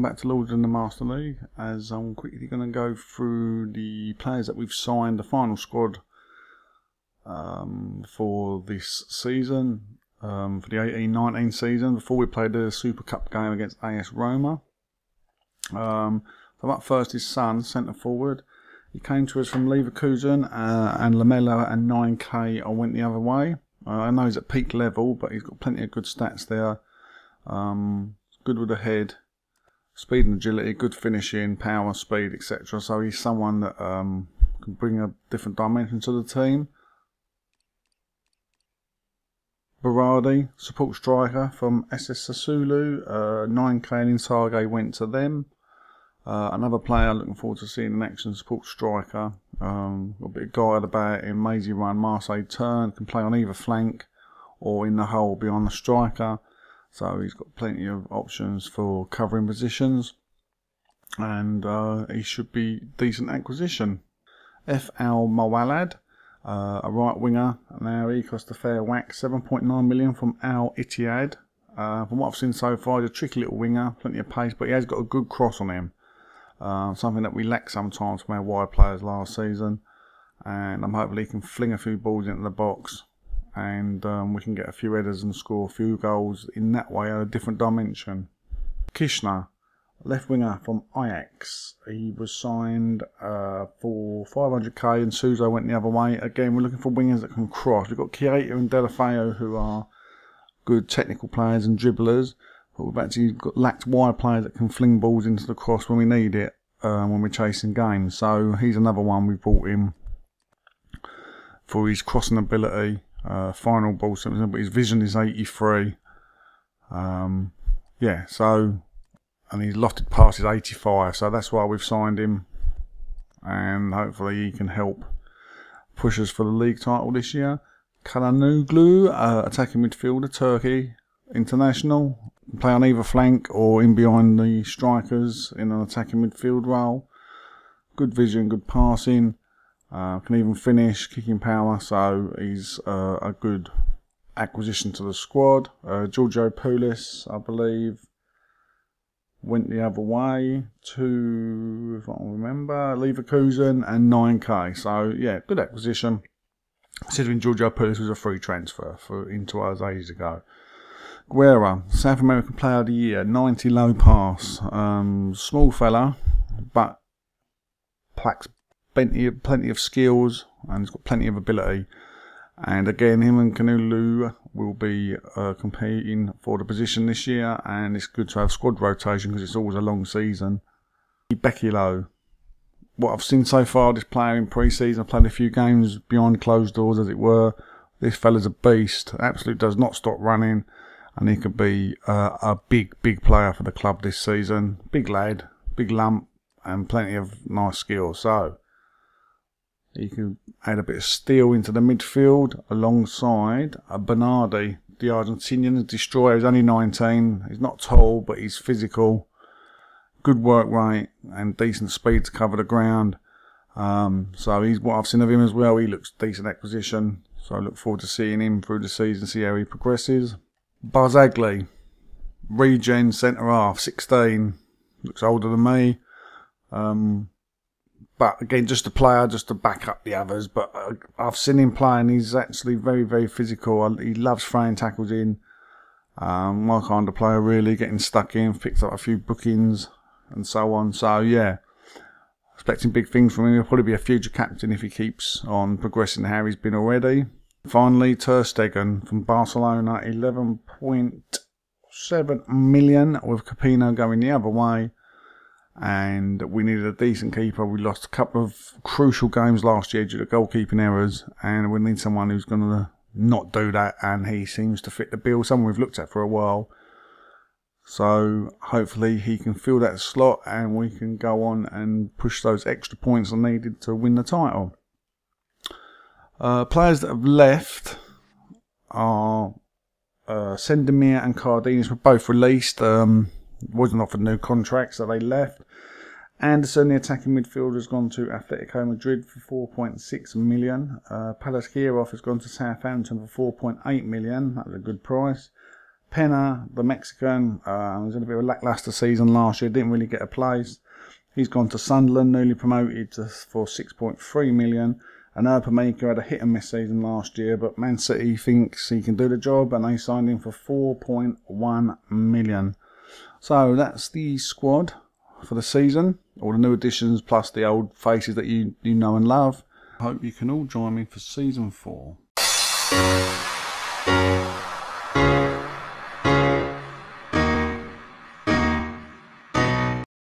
back to Lordswood in the Master League, as I'm quickly going to go through the players that we've signed, the final squad for this season, for the 18-19 season, before we played the Super Cup game against AS Roma. So up first is Son, centre forward. He came to us from Leverkusen, and Lamella and 9k I went the other way. I know he's at peak level, but he's got plenty of good stats there. Good with the head, speed and agility, good finishing, power, speed, etc. So he's someone that can bring a different dimension to the team. Berardi, support striker from SS Sassuolo, 9k and Inzaghi went to them. Another player looking forward to seeing in action, support striker. Got a bit of guide about him, mazy run, Marseille turn, can play on either flank or in the hole behind the striker. So he's got plenty of options for covering positions, and he should be decent acquisition. F. Al Mawalad, a right winger. Now he cost a fair whack, 7.9 million from Al Ittihad. From what I've seen so far, he's a tricky little winger, plenty of pace, but he has got a good cross on him. Something that we lack sometimes from our wide players last season, and I'm hoping he can fling a few balls into the box, and we can get a few headers and score a few goals in that way at a different dimension. Kishner, left winger from Ajax. He was signed for 500k and Suso went the other way. Again, we're looking for wingers that can cross. We've got Chiesa and Delafeo, who are good technical players and dribblers, but we've actually lacked wide players that can fling balls into the cross when we need it, when we're chasing games. So he's another one we brought in for his crossing ability. Final ball, but his vision is 83. Yeah, so, and his lofted pass is 85, so that's why we've signed him, and hopefully he can help push us for the league title this year. Kalanoglu, attacking midfielder, Turkey international, play on either flank or in behind the strikers in an attacking midfield role. Good vision, good passing. Can even finish, kicking power, so he's a good acquisition to the squad. Giorgio Poulis, I believe, went the other way to, if I remember, Leverkusen and 9k. So yeah, good acquisition. Considering Giorgio Poulis was a free transfer into us ages ago. Guerra, South American Player of the Year, 90 low pass. Small fella, but plaques plenty of skills, and he's got plenty of ability. And again, him and Kanulu will be competing for the position this year, and it's good to have squad rotation because it's always a long season. Bekilo, what I've seen so far, this player in pre-season, I've played a few games behind closed doors, as it were. This fella's a beast, absolutely does not stop running, and he could be a big player for the club this season. Big lad, big lump, and plenty of nice skills. So he can add a bit of steel into the midfield alongside Bernardi, the Argentinian destroyer. He's only 19. He's not tall, but he's physical. Good work rate and decent speed to cover the ground. So he's what I've seen of him as well. He looks decent acquisition. So I look forward to seeing him through the season, see how he progresses. Barzagli, regen centre half, 16. Looks older than me. But again, just a player, just to back up the others. But I've seen him play, and he's actually very physical. He loves throwing tackles in. My kind of player, really, getting stuck in, picked up a few bookings and so on. So yeah, expecting big things from him. He'll probably be a future captain if he keeps on progressing how he's been already. Finally, Ter Stegen from Barcelona, 11.7 million, with Capino going the other way. And we needed a decent keeper. We lost a couple of crucial games last year due to goalkeeping errors, and we need someone who's going to not do that, and he seems to fit the bill, someone we've looked at for a while. So hopefully he can fill that slot, and we can go on and push those extra points are needed to win the title. Players that have left are Sendemir and Cardenas were both released. Wasn't offered new contracts, so they left. Anderson, the attacking midfielder, has gone to Atletico Madrid for 4.6 million. Palace Kirov has gone to Southampton for 4.8 million. That was a good price. Pena, the Mexican, was in a bit of a lacklustre season last year, didn't really get a place. He's gone to Sunderland, newly promoted for 6.3 million. And Upamecano had a hit and miss season last year, but Man City thinks he can do the job, and they signed him for 4.1 million. So that's the squad for the season. All the new additions plus the old faces that you know and love. I hope you can all join me for season 4.